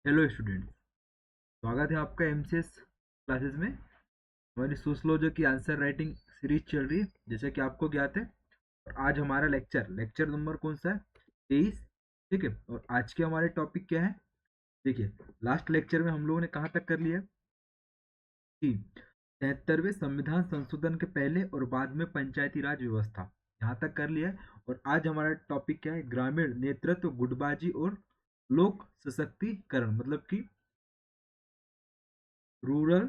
Hello students, स्वागत है आपका एमसीएस क्लासेस में। हमारी सोशलॉजी की आंसर राइटिंग सीरीज चल रही है, जैसे कि आपको ज्ञात है। और आज हमारा लेक्चर नंबर कौन सा है? 23। ठीक है, और आज के हमारे टॉपिक क्या है? देखिए, लास्ट लेक्चर में हम लोगों ने कहाँ तक कर लिया कि 73वें संविधान संशोधन के पहले और बाद में पंचायती राज व्यवस्था, यहाँ तक कर लिया है। और आज हमारा टॉपिक क्या है? ग्रामीण नेतृत्व, गुटबाजी और लोक सशक्तिकरण, मतलब कि रूरल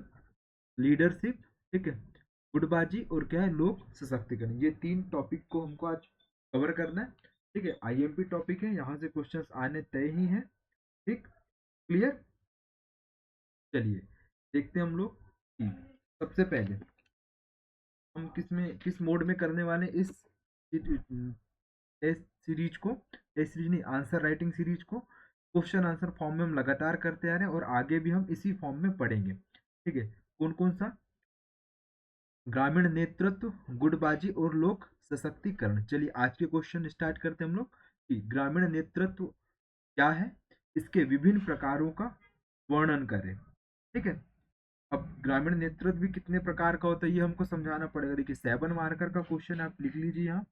लीडरशिप। ठीक है, गुटबाजी और क्या है, लोक सशक्तिकरण। ये तीन टॉपिक को हमको आज कवर करना है। ठीक है, आईएमपी टॉपिक है, यहाँ से क्वेश्चंस आने तय ही है। ठीक, क्लियर। चलिए देखते हैं हम लोग कि सबसे पहले हम किस मोड में करने वाले हैं इस टेस्ट सीरीज को। टेस्ट सीरीज नहीं, आंसर राइटिंग सीरीज को क्वेश्चन आंसर फॉर्म में हम लगातार करते आ रहे हैं और आगे भी हम इसी फॉर्म में पढ़ेंगे। ठीक है, कौन कौन सा? ग्रामीण नेतृत्व, गुटबाजी और लोक सशक्तिकरण। चलिए आज के क्वेश्चन स्टार्ट करते हैं हम लोग कि ग्रामीण नेतृत्व क्या है, इसके विभिन्न प्रकारों का वर्णन करें। ठीक है, अब ग्रामीण नेतृत्व भी कितने प्रकार का होता है ये हमको समझाना पड़ेगा। देखिए 7 मार्कर का क्वेश्चन आप लिख लीजिए यहाँ,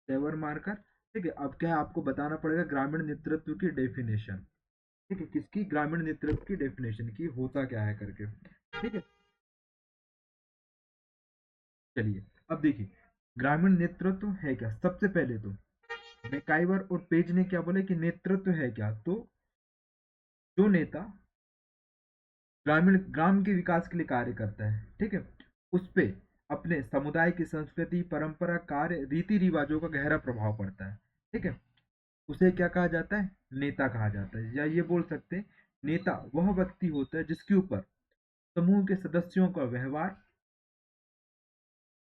7 मार्कर। ठीक है, अब क्या है, आपको बताना पड़ेगा ग्रामीण नेतृत्व की डेफिनेशन। ठीक है, किसकी? ग्रामीण नेतृत्व की डेफिनेशन की, होता क्या है करके। ठीक है, चलिए अब देखिए ग्रामीण नेतृत्व है क्या। सबसे पहले तो मैकाइवर और पेज ने क्या बोला कि नेतृत्व है क्या, तो जो नेता ग्राम के विकास के लिए कार्य करता है, ठीक है, उस पे अपने समुदाय की संस्कृति, परंपरा, कार्य, रीति रिवाजों का गहरा प्रभाव पड़ता है। ठीक है, उसे क्या कहा जाता है? नेता कहा जाता है। या ये बोल सकते हैं नेता वह व्यक्ति होता है जिसके ऊपर समूह के सदस्यों का व्यवहार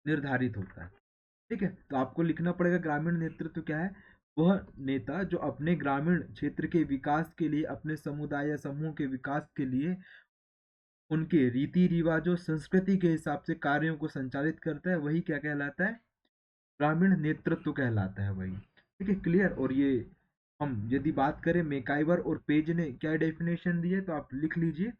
निर्धारित होता है। ठीक है, तो आपको लिखना पड़ेगा ग्रामीण नेतृत्व क्या है। वह नेता जो अपने ग्रामीण क्षेत्र के विकास के लिए, अपने समुदाय या समूह के विकास के लिए उनके रीति रिवाजों, संस्कृति के हिसाब से कार्यों को संचालित करता है, वही क्या कहलाता है? ग्रामीण नेतृत्व कहलाता है वही। ठीक है, क्लियर। और ये हम यदि बात करें मेकाइवर और पेज ने क्या डेफिनेशन दी है, तो आप लिख लीजिए,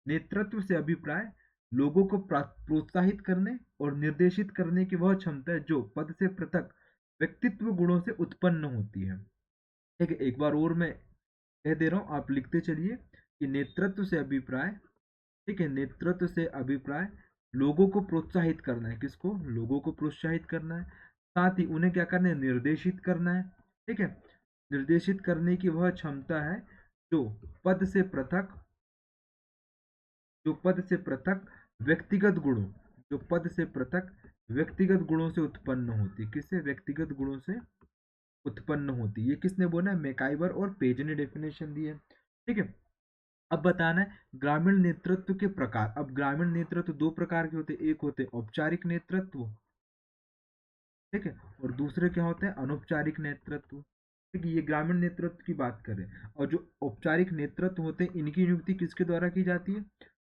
नेतृत्व से अभिप्राय लोगों को प्रोत्साहित करने और निर्देशित करने की वह क्षमता है जो पद से पृथक व्यक्तित्व गुणों से उत्पन्न होती है। ठीक है, एक बार और मैं कह दे रहा हूं, आप लिखते चलिए कि नेतृत्व से अभिप्राय, ठीक है, नेतृत्व से अभिप्राय लोगों को प्रोत्साहित करना है। किसको? लोगों को प्रोत्साहित करना है। साथ ही उन्हें क्या करना है? निर्देशित करना है। ठीक है, निर्देशित करने की वह क्षमता है जो पद से पृथक जो पद से पृथक व्यक्तिगत गुणों जो पद से पृथक व्यक्तिगत गुणों से उत्पन्न होती। किससे? व्यक्तिगत गुणों से उत्पन्न होती। ये किसने बोला है? मैकाइवर और पेज ने डेफिनेशन दी है। ठीक है, अब बताना है ग्रामीण नेतृत्व के प्रकार। अब ग्रामीण नेतृत्व दो प्रकार के होते हैं, एक होते औपचारिक नेतृत्व, ठीक है, और दूसरे क्या होते हैं? अनौपचारिक नेतृत्व। ठीक है, ये ग्रामीण नेतृत्व की बात करें। और जो औपचारिक नेतृत्व होते हैं, इनकी नियुक्ति किसके द्वारा की जाती है?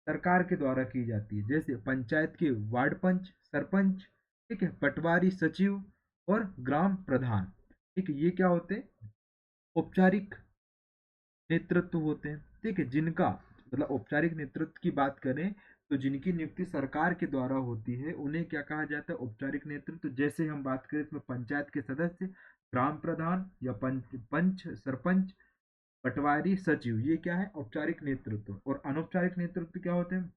सरकार के द्वारा की जाती है। जैसे पंचायत के वार्ड पंच, सरपंच, ठीक है, पटवारी, सचिव और ग्राम प्रधान। ठीक है, ये क्या होते हैं? औपचारिक नेतृत्व होते हैं। ठीक है, जिनका मतलब औपचारिक नेतृत्व की बात करें तो जिनकी नियुक्ति सरकार के द्वारा होती है उन्हें क्या कहा जाता है? औपचारिक नेतृत्व। जैसे हम बात करें इसमें पंचायत के सदस्य, ग्राम प्रधान या पंच, सरपंच, पटवारी, सचिव, ये क्या है? औपचारिक नेतृत्व। और अनौपचारिक नेतृत्व क्या होते हैं?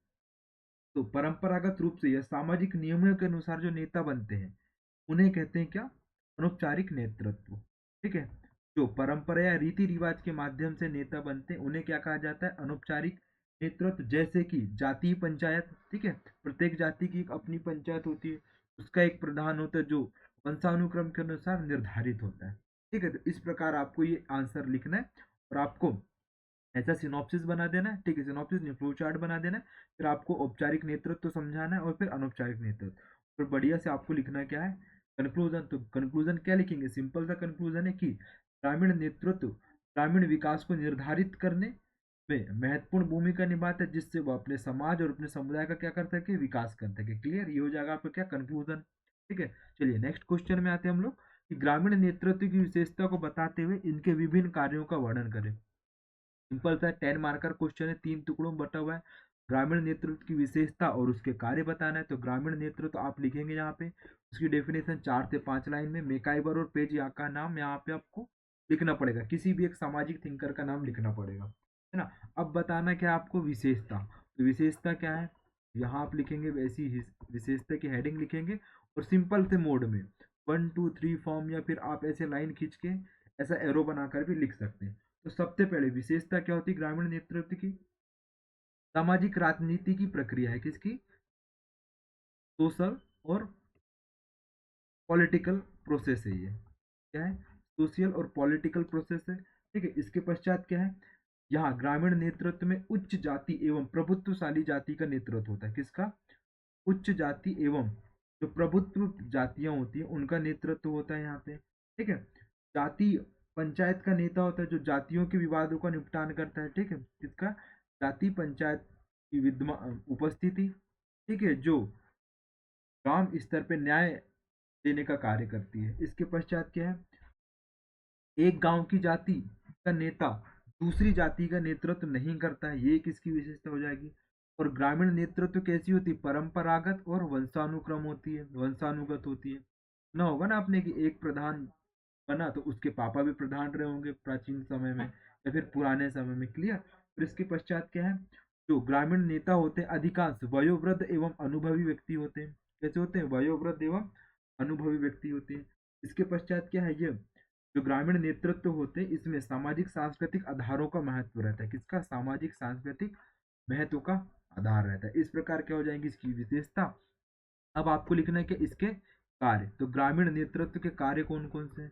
तो परंपरागत रूप से या सामाजिक नियमों के अनुसार जो नेता बनते हैं उन्हें कहते हैं क्या? अनौपचारिक नेतृत्व। ठीक है, जो परंपरा या रीति रिवाज के माध्यम से नेता बनते हैं उन्हें क्या कहा जाता है? अनौपचारिक नेतृत्व। जैसे कि जातीय पंचायत, ठीक है, प्रत्येक जाति की एक अपनी पंचायत होती है, उसका एक प्रधान होता है जो वंशानुक्रम के अनुसार निर्धारित होता है। ठीक है, तो इस प्रकार आपको ये आंसर लिखना है और आपको ऐसा सिनॉप्सिस बना देना है। ठीक है, सिनॉप्सिस नहीं, फ्लो चार्ट बना देना है। फिर आपको औपचारिक नेतृत्व समझाना है और फिर अनौपचारिक नेतृत्व। फिर बढ़िया से आपको लिखना क्या है? कंक्लूजन। तो कंक्लूजन क्या लिखेंगे? सिंपल सा कंक्लूजन है कि ग्रामीण नेतृत्व ग्रामीण विकास को निर्धारित करने में महत्वपूर्ण भूमिका निभाता है, जिससे वो अपने समाज और अपने समुदाय का क्या कर सके? विकास कर सके। क्लियर, ये हो जाएगा आपका क्या? कंक्लूजन। ठीक है, चलिए नेक्स्ट क्वेश्चन में आते हैं हम लोग कि ग्रामीण नेतृत्व की विशेषता को बताते हुए इनके विभिन्न कार्यों का वर्णन करें। सिंपल सा 10 मार्कर क्वेश्चन है, 3 टुकड़ों में बटा हुआ है। ग्रामीण नेतृत्व की विशेषता और उसके कार्य बताना है। तो ग्रामीण नेतृत्व आप लिखेंगे यहाँ पे, उसकी डेफिनेशन 4 से 5 लाइन में। मेकाइबर और पेज यहाँ का नाम यहाँ पे आपको लिखना पड़ेगा, किसी भी एक सामाजिक थिंकर का नाम लिखना पड़ेगा, है ना। अब बताना क्या है आपको, विशेषता। तो विशेषता क्या है, यहाँ आप लिखेंगे वैसी विशेषता की हेडिंग लिखेंगे, और सिंपल से मोड में 1 2 3 फॉर्म, या फिर आप ऐसे लाइन खींच के ऐसा एरो बनाकर भी लिख सकते हैं। तो सबसे पहले विशेषता क्या होती है ग्रामीण नेतृत्व की, सामाजिक राजनीति की प्रक्रिया है, किसकी, सोशल और पॉलिटिकल प्रोसेस है ये, क्या है, सोशल और पॉलिटिकल प्रोसेस है, ठीक है। इसके पश्चात क्या है, यहाँ ग्रामीण नेतृत्व में उच्च जाति एवं प्रभुत्वशाली जाति का नेतृत्व होता है, किसका, उच्च जाति एवं जो प्रभुत्व जातियां होती है उनका नेतृत्व होता है यहाँ पे, ठीक है। जाति पंचायत का नेता होता है जो जातियों के विवादों का निपटान करता है, ठीक है, किसका, जाति पंचायत की विद्यमा उपस्थिति, ठीक है, जो ग्राम स्तर पे न्याय देने का कार्य करती है। इसके पश्चात क्या है, एक गांव की जाति का नेता दूसरी जाति का नेतृत्व नहीं करता है, ये किसकी विशेषता हो जाएगी। और ग्रामीण नेतृत्व कैसी होती है, परंपरागत और वंशानुक्रम होती है, वंशानुगत होती है। ना होगा ना आपने कि एक प्रधान बना तो उसके पापा भी प्रधान रहे होंगे प्राचीन समय में या फिर पुराने समय में, क्लियर। फिर इसके पश्चात क्या है, जो ग्रामीण नेता होते हैं अधिकांश वयोवृद्ध एवं अनुभवी व्यक्ति होते हैं, कैसे होते हैं, वयोवृद्ध एवं अनुभवी व्यक्ति होते हैं। इसके पश्चात क्या है, ये जो ग्रामीण नेतृत्व होते हैं इसमें सामाजिक सांस्कृतिक आधारों का महत्व रहता है, किसका, सामाजिक सांस्कृतिक महत्व का आधार रहता है। इस प्रकार क्या हो जाएंगी इसकी विशेषता। अब आपको लिखना है कि इसके कार्य, तो ग्रामीण नेतृत्व के कार्य कौन कौन से हैं,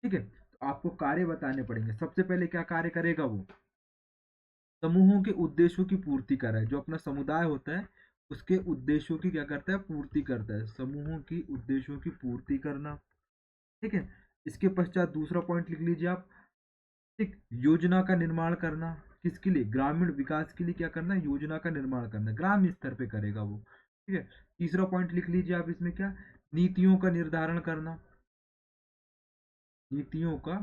ठीक है। तो आपको कार्य बताने पड़ेंगे। सबसे पहले क्या कार्य करेगा वो, समूहों के उद्देश्यों की पूर्ति कर रहा है, जो अपना समुदाय होता है उसके उद्देश्यों की क्या करता है, पूर्ति करता है, समूहों की उद्देश्यों की पूर्ति करना, ठीक है। इसके पश्चात दूसरा पॉइंट लिख लीजिए आप, एक योजना का निर्माण करना, किसके लिए, ग्रामीण विकास के लिए क्या करना है, योजना का निर्माण करना, ग्राम स्तर पे करेगा वो, ठीक है। तीसरा पॉइंट लिख लीजिए आप इसमें क्या, नीतियों का निर्धारण करना, नीतियों का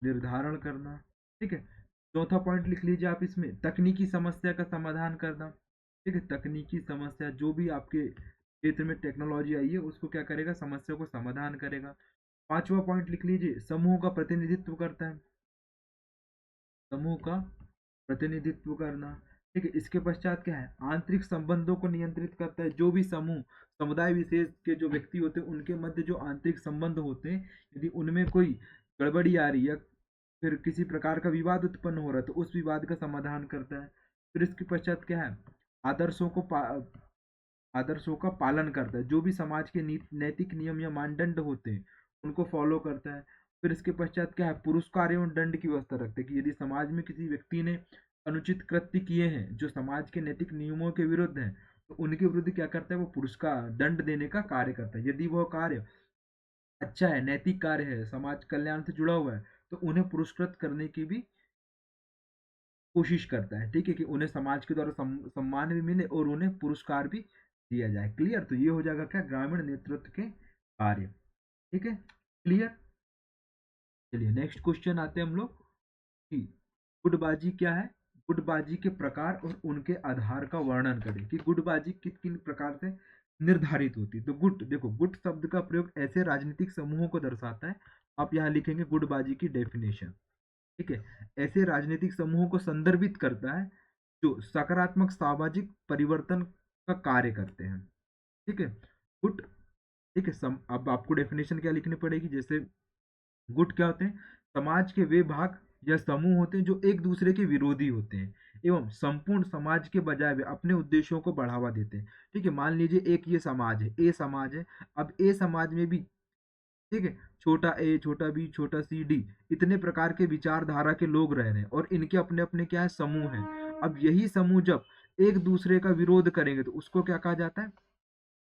निर्धारण करना, ठीक है। चौथा पॉइंट लिख लीजिए आप इसमें, तकनीकी समस्या का समाधान करना, ठीक है, तकनीकी समस्या जो भी आपके क्षेत्र में टेक्नोलॉजी आई है उसको क्या करेगा, समस्या को समाधान करेगा। पांचवा पॉइंट लिख लीजिए, समूह का प्रतिनिधित्व करता है, समूह का प्रतिनिधित्व करना, ठीक है। इसके पश्चात क्या है, आंतरिक संबंधों को नियंत्रित करता है, जो भी समूह समुदाय विशेष के जो व्यक्ति होते हैं उनके मध्य जो आंतरिक संबंध होते हैं यदि उनमें कोई गड़बड़ी आ रही है, फिर किसी प्रकार का विवाद उत्पन्न हो रहा है तो उस विवाद का समाधान करता है। फिर इसके पश्चात क्या है, आदर्शों को आदर्शों का पालन करता है, जो भी समाज के नैतिक नियम या मानदंड होते हैं उनको फॉलो करता है। फिर इसके पश्चात क्या है, पुरस्कार एवं दंड की व्यवस्था रखते हैं कि यदि समाज में किसी व्यक्ति ने अनुचित कृत्य किए हैं जो समाज के नैतिक नियमों के विरुद्ध हैं तो उनके विरुद्ध क्या करता है, वो पुरस्कार दंड देने का कार्य करता है। यदि वह कार्य अच्छा है, नैतिक कार्य है, समाज कल्याण से जुड़ा हुआ है तो उन्हें पुरस्कृत करने की भी कोशिश करता है, ठीक है, कि उन्हें समाज के द्वारा सम्मान भी मिले और उन्हें पुरस्कार भी दिया जाए, क्लियर। तो ये हो जाएगा क्या, ग्रामीण नेतृत्व के कार्य, ठीक है, क्लियर। चलिए नेक्स्ट क्वेश्चन आते हैं हम लोग कि गुटबाजी क्या है, गुटबाजी के प्रकार और उनके आधार का वर्णन करें कि गुटबाजी किन किन प्रकार से निर्धारित होती है। तो गुट, देखो गुट शब्द का प्रयोग ऐसे राजनीतिक समूहों को दर्शाता है, आप यहाँ लिखेंगे गुटबाजी की डेफिनेशन, ठीक है, ऐसे राजनीतिक समूहों को संदर्भित करता है जो सकारात्मक सामाजिक परिवर्तन का कार्य करते हैं, ठीक है, गुट, ठीक है। अब आपको डेफिनेशन क्या लिखनी पड़ेगी, जैसे गुट क्या होते हैं, समाज के वे भाग या समूह होते हैं जो एक दूसरे के विरोधी होते हैं एवं संपूर्ण समाज के बजाय वे अपने उद्देश्यों को बढ़ावा देते हैं, ठीक है। मान लीजिए एक ये समाज है, ए समाज है, अब ए समाज में भी, ठीक है, छोटा ए छोटा बी छोटा सी डी इतने प्रकार के विचारधारा के लोग रह रहे हैं और इनके अपने अपने क्या है, समूह हैं। अब यही समूह जब एक दूसरे का विरोध करेंगे तो उसको क्या कहा जाता है,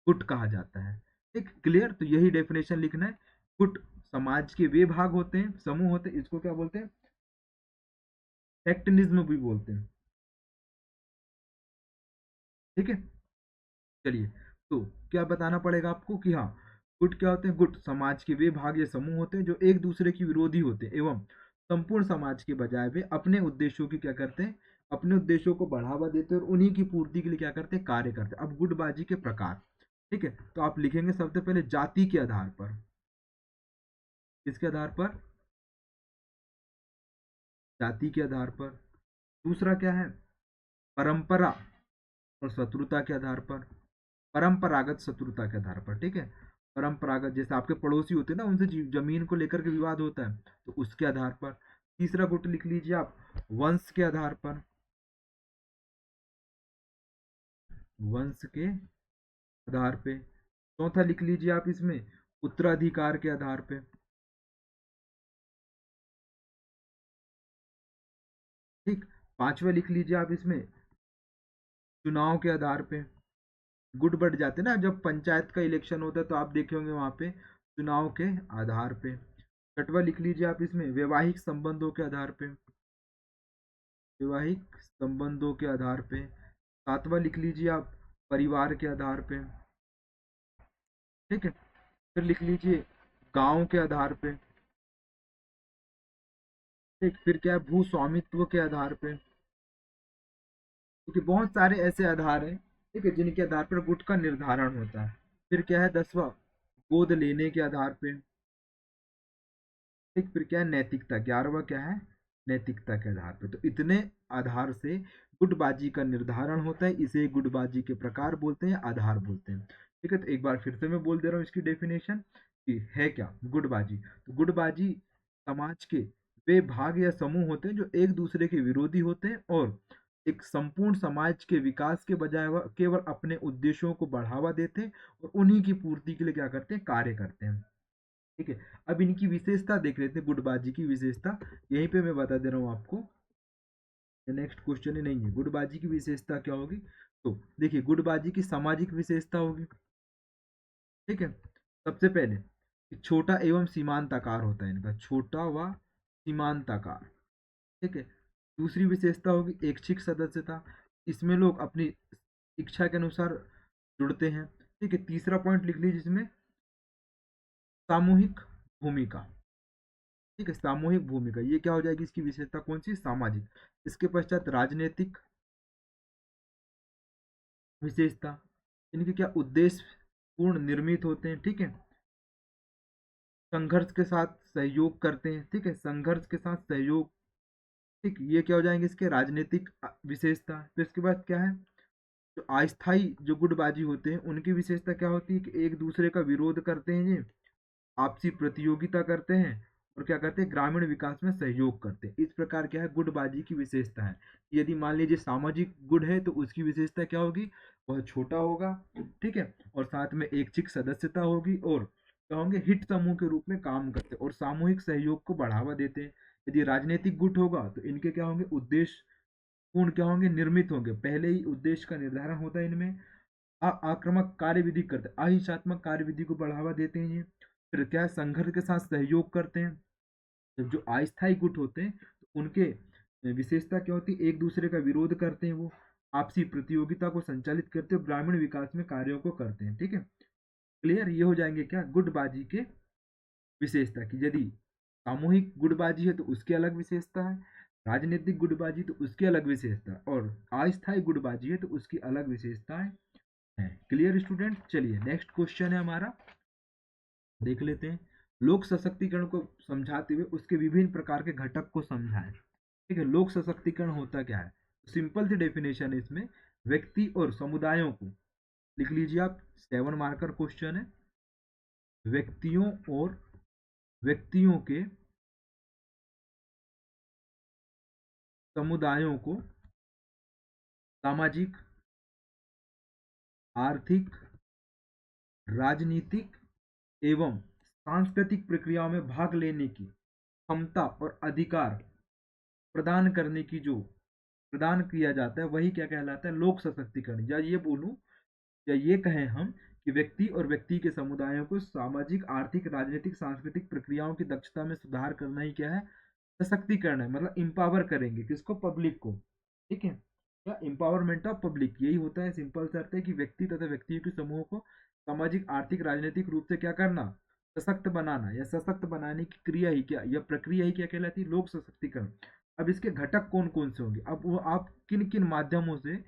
गुट कहा जाता है, ठीक, क्लियर। तो यही डेफिनेशन लिखना है, गुट समाज के वे भाग होते हैं, समूह होते हैं, इसको क्या बोलते हैं, सेक्टनिज्म भी बोलते हैं, ठीक है। चलिए, तो क्या बताना पड़ेगा आपको कि हाँ, गुट क्या होते हैं, गुट समाज के वे भाग या समूह होते हैं जो एक दूसरे के विरोधी होते हैं एवं संपूर्ण समाज के बजाय वे अपने उद्देश्यों की क्या करते हैं, अपने उद्देश्यों को बढ़ावा देते हैं और उन्हीं की पूर्ति के लिए क्या करते हैं, कार्य करते हैं। अब गुटबाजी के प्रकार, ठीक है, तो आप लिखेंगे सबसे पहले जाति के आधार पर। किसके आधार पर? जाति के आधार पर। दूसरा क्या है? परंपरा और शत्रुता के आधार पर, परंपरागत शत्रुता के आधार पर, ठीक है। परंपरागत जैसे आपके पड़ोसी होते हैं ना, उनसे जमीन को लेकर के विवाद होता है, तो उसके आधार पर। तीसरा गुट लिख लीजिए आप, वंश के आधार पर, वंश के आधार पे। चौथा लिख लीजिए आप इसमें उत्तराधिकार के आधार पे। ठीक। पांचवा लिख लीजिए आप इसमें चुनाव के आधार पे। गुट बढ़ जाते ना जब पंचायत का इलेक्शन होता है, तो आप देखे होंगे वहां पे चुनाव के आधार पे। छठवा लिख लीजिए आप इसमें वैवाहिक संबंधों के आधार पे, वैवाहिक संबंधों के आधार पे। सातवां लिख लीजिए आप परिवार के आधार पे, ठीक है। फिर लिख लीजिए गांव के आधार पे, ठीक। फिर क्या है, भू स्वामित्व के आधार पे, क्योंकि बहुत सारे ऐसे आधार हैं, ठीक है, जिनके आधार पर गुट का निर्धारण होता है। फिर क्या है, दसवां गोद लेने के आधार पे, ठीक। फिर क्या है, नैतिकता। ग्यारहवा क्या है, नैतिकता के आधार पे। तो इतने आधार से गुटबाजी का निर्धारण होता है। इसे गुटबाजी के प्रकार बोलते हैं, आधार बोलते हैं, ठीक है। तो एक बार फिर से मैं बोल दे रहा हूँ इसकी डेफिनेशन कि है क्या गुटबाजी। तो गुटबाजी समाज के वे भाग या समूह होते हैं जो एक दूसरे के विरोधी होते हैं और एक संपूर्ण समाज के विकास के बजाय वह केवल अपने उद्देश्यों को बढ़ावा देते हैं और उन्हीं की पूर्ति के लिए क्या करते हैं, कार्य करते हैं, ठीक है। अब इनकी विशेषता देख लेते हैं, गुटबाजी की विशेषता यहीं पे मैं बता दे रहा हूँ आपको। नेक्स्ट क्वेश्चन ही नहीं है, गुटबाजी की विशेषता क्या होगी। तो देखिए, गुटबाजी की सामाजिक विशेषता होगी, ठीक है। सबसे पहले छोटा एवं सीमांत आकार होता है इनका, छोटा व सीमांत आकार, ठीक है। दूसरी विशेषता होगी ऐच्छिक सदस्यता, इसमें लोग अपनी इच्छा के अनुसार जुड़ते हैं, ठीक है। तीसरा पॉइंट लिख लीजिए इसमें सामूहिक भूमिका, ठीक है। सामूहिक भूमिका ये क्या हो जाएगी, इसकी विशेषता कौन सी, सामाजिक। इसके पश्चात राजनीतिक विशेषता, इनके क्या उद्देश्य पूर्ण निर्मित होते हैं, ठीक है। संघर्ष के साथ सहयोग करते हैं, ठीक है, संघर्ष के साथ सहयोग, ठीक। ये क्या हो जाएंगे इसके राजनीतिक विशेषता। फिर इसके बाद क्या है, जो अस्थाई जो गुटबाजी होते हैं उनकी विशेषता क्या होती है कि एक दूसरे का विरोध करते हैं ये, आपसी प्रतियोगिता करते हैं और क्या करते हैं, ग्रामीण विकास में सहयोग करते हैं। इस प्रकार क्या है, गुटबाजी की विशेषता है। यदि मान लीजिए सामाजिक गुट है तो उसकी विशेषता क्या होगी, वह छोटा होगा, ठीक है, और साथ में ऐच्छिक सदस्यता होगी और क्या होंगे, हित समूह के रूप में काम करते हैं और सामूहिक सहयोग को बढ़ावा देते हैं। यदि राजनीतिक गुट होगा तो इनके क्या होंगे, उद्देश्य पूर्ण क्या होंगे, निर्मित होंगे, पहले ही उद्देश्य का निर्धारण होता है इनमें। आक्रामक कार्यविधि करते हैं, अहिंसात्मक कार्यविधि को बढ़ावा देते हैं ये। फिर क्या है, संघर्ष के साथ सहयोग करते हैं। जब जो अस्थायी गुट होते हैं तो उनके विशेषता क्या होती है, एक दूसरे का विरोध करते हैं, वो आपसी प्रतियोगिता को संचालित करते हैं, ग्रामीण विकास में कार्यों को करते हैं, ठीक है। क्लियर, ये हो जाएंगे क्या, गुटबाजी के विशेषता की। यदि सामूहिक गुटबाजी है तो उसकी अलग विशेषता है, राजनीतिक गुटबाजी तो उसकी अलग विशेषता, और अस्थायी गुटबाजी है तो उसकी अलग विशेषताएं हैं। क्लियर स्टूडेंट, चलिए नेक्स्ट क्वेश्चन है हमारा, देख लेते हैं। लोक सशक्तिकरण को समझाते हुए उसके विभिन्न प्रकार के घटक को समझाएं, ठीक है। लोक सशक्तिकरण होता क्या है, सिंपल सी डेफिनेशन है इसमें, व्यक्ति और समुदायों को, लिख लीजिए आप, 7 मार्कर क्वेश्चन है। व्यक्तियों और व्यक्तियों के समुदायों को सामाजिक, आर्थिक, राजनीतिक एवं सांस्कृतिक प्रक्रियाओं में भाग लेने की क्षमता और अधिकार प्रदान करने की जो प्रदान किया जाता है वही क्या कहलाता है, लोक सशक्तिकरण। या ये बोलूं, या ये कहें हम कि व्यक्ति और व्यक्ति के समुदायों को सामाजिक, आर्थिक, राजनीतिक, सांस्कृतिक प्रक्रियाओं की दक्षता में सुधार करना ही क्या है, सशक्तिकरण है। मतलब इंपावर करेंगे किसको, पब्लिक को, ठीक है। या एम्पावरमेंट ऑफ पब्लिक यही होता है, सिंपल सा अर्थ है कि व्यक्ति तथा व्यक्तियों के समूह को सामाजिक, आर्थिक, राजनीतिक रूप से क्या करना, सशक्त बनाना या सशक्त बनाने की क्रिया ही क्या, या प्रक्रिया ही क्या कहलाती है, लोक सशक्तिकरण। अब इसके घटक कौन कौन से होंगे, अब वो आप किन किन माध्यमों से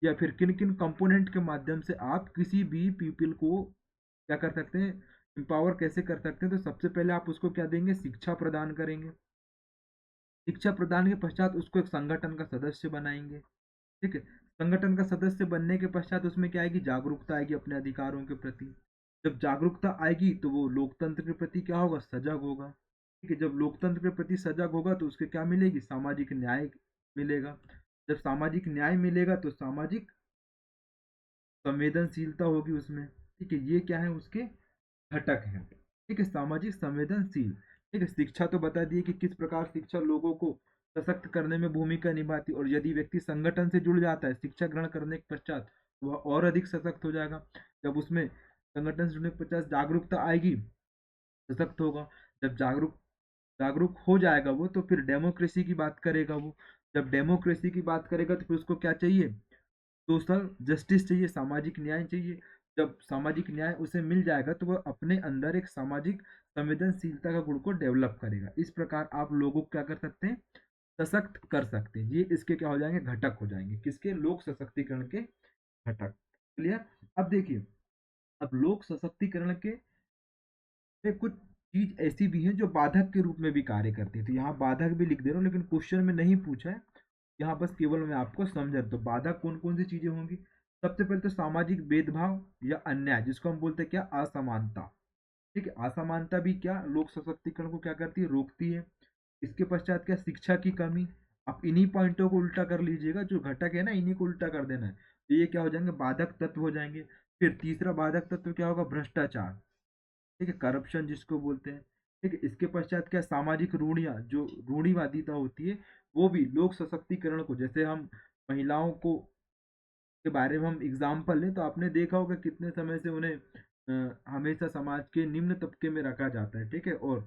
या फिर किन किन कंपोनेंट के माध्यम से आप किसी भी पीपल को क्या कर सकते हैं, एम्पावर कैसे कर सकते हैं। तो सबसे पहले आप उसको क्या देंगे, शिक्षा प्रदान करेंगे। शिक्षा प्रदान के पश्चात उसको एक संगठन का सदस्य बनाएंगे। ठीक है, संगठन का सदस्य बनने के पश्चात उसमें क्या आएगी, जागरूकता आएगी अपने अधिकारों के प्रति। जब जागरूकता आएगी तो वो लोकतंत्र के प्रति क्या होगा, सजग होगा। ठीक है, जब लोकतंत्र के प्रति सजग होगा तो उसके क्या मिलेगी, सामाजिक न्याय मिलेगा। जब सामाजिक न्याय मिलेगा तो सामाजिक संवेदनशीलता होगी उसमें। ठीक है, ये क्या है, उसके घटक हैं। ठीक है, सामाजिक संवेदनशील। ठीक है, शिक्षा तो बता दिए कि किस प्रकार शिक्षा लोगों को सशक्त करने में भूमिका निभाती है, और यदि व्यक्ति संगठन से जुड़ जाता है शिक्षा ग्रहण करने के पश्चात तो वह और अधिक सशक्त हो जाएगा। जब उसमें संगठन से जुड़ने के पश्चात जागरूकता आएगी, सशक्त होगा। जब जागरूक जागरूक हो जाएगा वो, तो फिर डेमोक्रेसी की बात करेगा वो। जब डेमोक्रेसी की बात करेगा तो फिर उसको क्या चाहिए, सोशल जस्टिस चाहिए, सामाजिक न्याय चाहिए। जब सामाजिक न्याय उसे मिल जाएगा तो वह अपने अंदर एक सामाजिक संवेदनशीलता का गुण को डेवलप करेगा। इस प्रकार आप लोगों को क्या कर सकते हैं, सशक्त कर सकते हैं। ये इसके क्या हो जाएंगे, घटक हो जाएंगे, किसके, लोक सशक्तिकरण के घटक। क्लियर। अब देखिए, अब लोक सशक्तिकरण के में कुछ चीज ऐसी भी है जो बाधक के रूप में भी कार्य करती है। तो यहाँ बाधक भी लिख दे रहा हूँ, लेकिन क्वेश्चन में नहीं पूछा है, यहाँ बस केवल मैं आपको समझा। तो बाधक कौन कौन सी चीजें होंगी, सबसे पहले तो सामाजिक भेदभाव या अन्याय, जिसको हम बोलते हैं क्या, असमानता। ठीक है, असमानता भी क्या, लोक सशक्तिकरण को क्या करती है, रोकती है। इसके पश्चात क्या, शिक्षा की कमी। आप इन्हीं पॉइंटों को उल्टा कर लीजिएगा, जो घटक है ना इन्हीं को उल्टा कर देना है, तो ये क्या हो जाएंगे, बाधक तत्व हो जाएंगे। फिर तीसरा बाधक तत्व क्या होगा, भ्रष्टाचार। ठीक है, करप्शन जिसको बोलते हैं। ठीक है, इसके पश्चात क्या, सामाजिक रूढ़ियाँ, जो रूढ़िवादिता होती है, वो भी लोक सशक्तिकरण को, जैसे हम महिलाओं को के बारे में हम एग्जाम्पल लें तो आपने देखा होगा कितने समय से उन्हें हमेशा समाज के निम्न तबके में रखा जाता है। ठीक है, और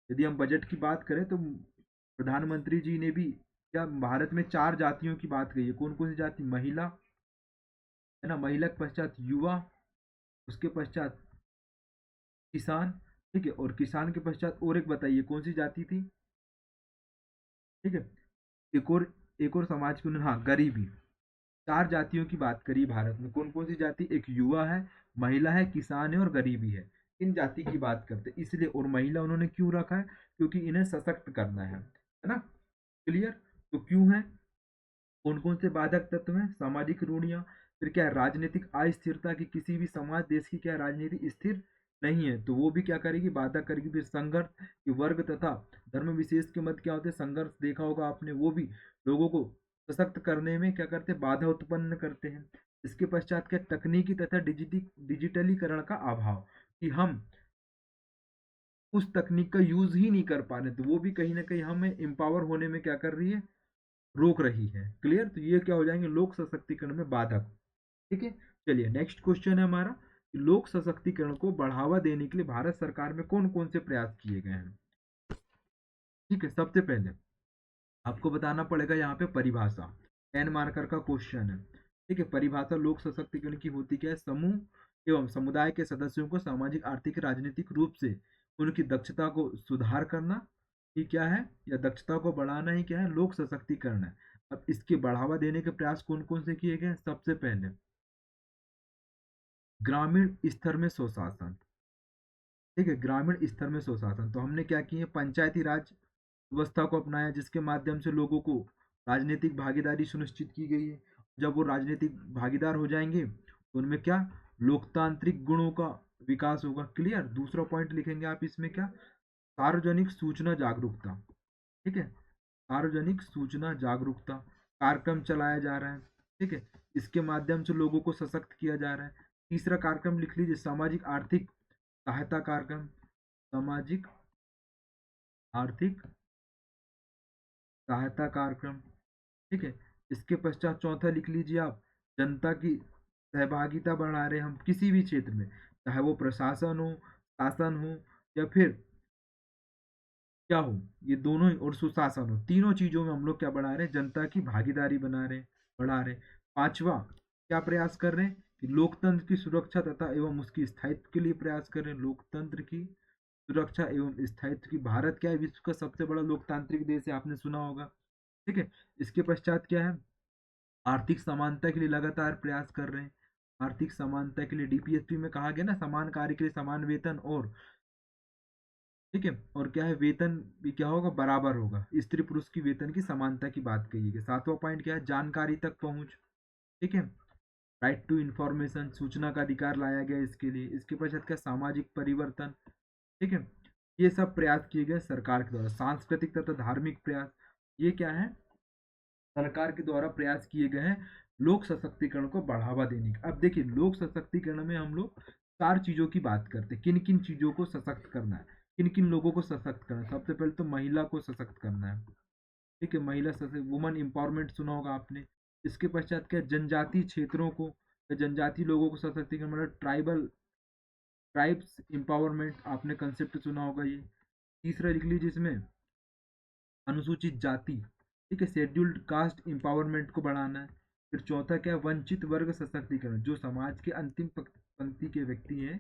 यदि हम बजट की बात करें तो प्रधानमंत्री जी ने भी क्या, भारत में 4 जातियों की बात कही है। कौन कौन सी जाति, महिला है ना, महिला के पश्चात युवा, उसके पश्चात किसान। ठीक है, और किसान के पश्चात और एक बताइए कौन सी जाति थी। ठीक है, एक और, एक और समाज की उन्होंने, हाँ, गरीबी। 4 जातियों की बात करी भारत में, कौन कौन सी जाति, एक युवा है, महिला है, किसान है और गरीबी है। इन जाति की बात करते हैं इसलिए, और महिला उन्होंने क्यों रखा है, क्योंकि इन्हें सशक्त करना है ना। क्लियर। तो क्यों है, कौन कौन से बाधक तत्व हैं, सामाजिक रूढ़ियां। फिर क्या है, राजनीतिक अस्थिरता, की किसी भी समाज देश की क्या, राजनीति स्थिर नहीं है तो वो भी क्या करेगी, बाधा करेगी। फिर संघर्ष, कि वर्ग तथा धर्म विशेष के मध्य क्या होते हैं, संघर्ष देखा होगा आपने, वो भी लोगों को सशक्त करने में क्या करते हैं, बाधा उत्पन्न करते हैं। इसके पश्चात क्या, तकनीकी तथा डिजिटलीकरण का अभाव, कि हम उस तकनीक का यूज ही नहीं कर पा रहे, तो वो भी कहीं ना कहीं हमें एम्पावर होने में क्या कर रही है, रोक रही है। क्लियर। तो ये क्या हो जाएंगे, लोक सशक्तिकरण में बाधक। ठीक है, चलिए नेक्स्ट क्वेश्चन है हमारा, कि लोक सशक्तिकरण को बढ़ावा देने के लिए भारत सरकार में कौन कौन से प्रयास किए गए हैं। ठीक है, सबसे पहले आपको बताना पड़ेगा यहाँ पे परिभाषा, 10 मार्कर का क्वेश्चन है। ठीक है, परिभाषा लोक सशक्तिकरण की होती क्या है, समूह एवं समुदाय के सदस्यों को सामाजिक आर्थिक राजनीतिक रूप से उनकी दक्षता को सुधार करना ही क्या है, या दक्षता को बढ़ाना ही क्या है, लोक सशक्तिकरण है। अब इसके बढ़ावा देने के प्रयास कौन कौन से किए गए, सबसे पहले ग्रामीण स्तर में स्वशासन। ठीक है, ग्रामीण स्तर में स्वशासन, तो हमने क्या किए, पंचायती राज व्यवस्था को अपनाया, जिसके माध्यम से लोगों को राजनीतिक भागीदारी सुनिश्चित की गई है। जब वो राजनीतिक भागीदार हो जाएंगे तो उनमें क्या, लोकतांत्रिक गुणों का विकास होगा। क्लियर। दूसरा पॉइंट लिखेंगे आप इसमें क्या, सार्वजनिक सूचना जागरूकता। ठीक है, सार्वजनिक सूचना जागरूकता कार्यक्रम चलाया जा रहा है। ठीक है, इसके माध्यम से लोगों को सशक्त किया जा रहा है। तीसरा कार्यक्रम लिख लीजिए, सामाजिक आर्थिक सहायता कार्यक्रम, सामाजिक आर्थिक सहायता कार्यक्रम। ठीक है, इसके पश्चात चौथा लिख लीजिए आप, जनता की सहभागिता बढ़ा रहे हैं हम किसी भी क्षेत्र में, चाहे वो प्रशासन हो, शासन हो, या फिर क्या हो, ये दोनों ही, और सुशासन हो, तीनों चीजों में हम लोग क्या बढ़ा रहे हैं, जनता की भागीदारी बना रहे, बढ़ा रहे। पांचवा क्या प्रयास कर रहे हैं, कि लोकतंत्र की सुरक्षा तथा एवं उसकी स्थायित्व के लिए प्रयास कर रहे हैं, लोकतंत्र की सुरक्षा एवं स्थायित्व की। भारत क्या है, विश्व का सबसे बड़ा लोकतांत्रिक देश है, आपने सुना होगा। ठीक है। इसके पश्चात क्या है, आर्थिक समानता के लिए लगातार प्रयास कर रहे हैं। आर्थिक समानता के लिए डीपीएसपी में कहा गया ना, समान कार्य के लिए समान वेतन, और ठीक है, और क्या है, वेतन भी क्या होगा, बराबर होगा। स्त्री पुरुष की वेतन की समानता की बात कही गई। सातवां पॉइंट क्या है, जानकारी तक पहुंच। ठीक है। राइट टू इंफॉर्मेशन, सूचना का अधिकार लाया गया इसके लिए। इसके पश्चात क्या, सामाजिक परिवर्तन। ठीक है। ये सब प्रयास किए गए सरकार के द्वारा। सांस्कृतिक तथा धार्मिक प्रयास, ये क्या है, सरकार के द्वारा प्रयास किए गए हैं लोक सशक्तिकरण को बढ़ावा देने का। अब देखिए, लोक सशक्तिकरण में हम लोग चार चीजों की बात करते हैं। किन किन चीजों को सशक्त करना है, किन किन लोगों को सशक्त करना है। सबसे पहले तो महिला को सशक्त करना है। ठीक है, महिला सशक्त, वुमन एम्पावरमेंट सुना होगा आपने। इसके पश्चात क्या, जनजातीय क्षेत्रों को, जनजातीय लोगों को सशक्तिकरण, मतलब ट्राइब्स एम्पावरमेंट, आपने कंसेप्ट सुना होगा ये। तीसरा लिख लीजिए इसमें, अनुसूचित जाति। ठीक है, शेड्यूल्ड कास्ट एम्पावरमेंट को बढ़ाना है। फिर चौथा क्या, वंचित वर्ग सशक्तिकरण, जो समाज के अंतिम पंक्ति के व्यक्ति हैं,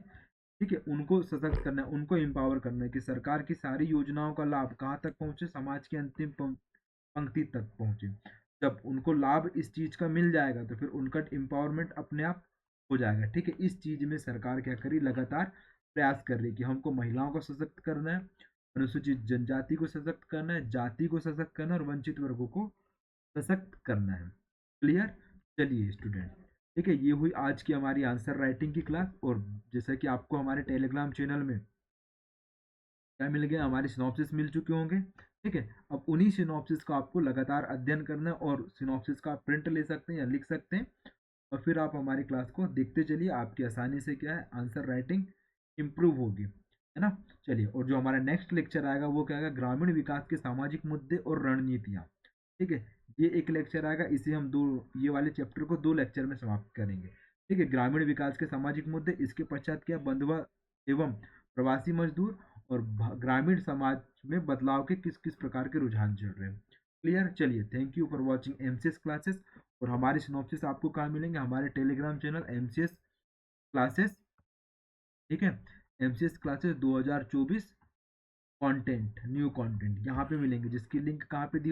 ठीक है, उनको सशक्त करना है, उनको एम्पावर करना है कि सरकार की सारी योजनाओं का लाभ कहाँ तक पहुंचे, समाज की अंतिम पंक्ति तक पहुंचे। जब उनको लाभ इस चीज का मिल जाएगा तो फिर उनका एम्पावरमेंट अपने आप हो जाएगा। ठीक है, इस चीज में सरकार क्या करी, लगातार प्रयास कर रही है कि हमको महिलाओं को सशक्त करना है, अनुसूचित जनजाति को सशक्त करना है, जाति को सशक्त करना है, और वंचित वर्गों को सशक्त करना है। क्लियर। चलिए स्टूडेंट, ठीक है, ये हुई आज की हमारी आंसर राइटिंग की क्लास। और जैसा कि आपको हमारे टेलीग्राम चैनल में क्या मिल गया, हमारे सिनॉप्सिस मिल चुके होंगे। ठीक है, अब उन्हीं सिनॉप्सिस का आपको लगातार अध्ययन करना है, और सिनॉप्सिस का प्रिंट ले सकते हैं या लिख सकते हैं, और फिर आप हमारी क्लास को देखते चलिए। आपकी आसानी से क्या है, आंसर राइटिंग इम्प्रूव होगी, है ना। चलिए, और जो हमारा नेक्स्ट लेक्चर आएगा वो क्या आएगा, ग्रामीण विकास के सामाजिक मुद्दे और रणनीतियाँ। ठीक है, ये एक लेक्चर आएगा, इसे हम दो, ये वाले चैप्टर को 2 लेक्चर में समाप्त करेंगे। ठीक है, ग्रामीण विकास के सामाजिक मुद्दे, इसके पश्चात क्या, बंधुआ एवं प्रवासी मजदूर, और ग्रामीण समाज में बदलाव के किस किस प्रकार के रुझान चल रहे हैं। क्लियर। चलिए, thank you for watching MCS classes. और हमारे सिनॉप्सिस आपको कहाँ मिलेंगे, हमारे टेलीग्राम चैनल एमसीएस क्लासेस। ठीक है, MCS classes 2024 content, new content यहाँ पे मिलेंगे, जिसकी लिंक कहाँ पे दी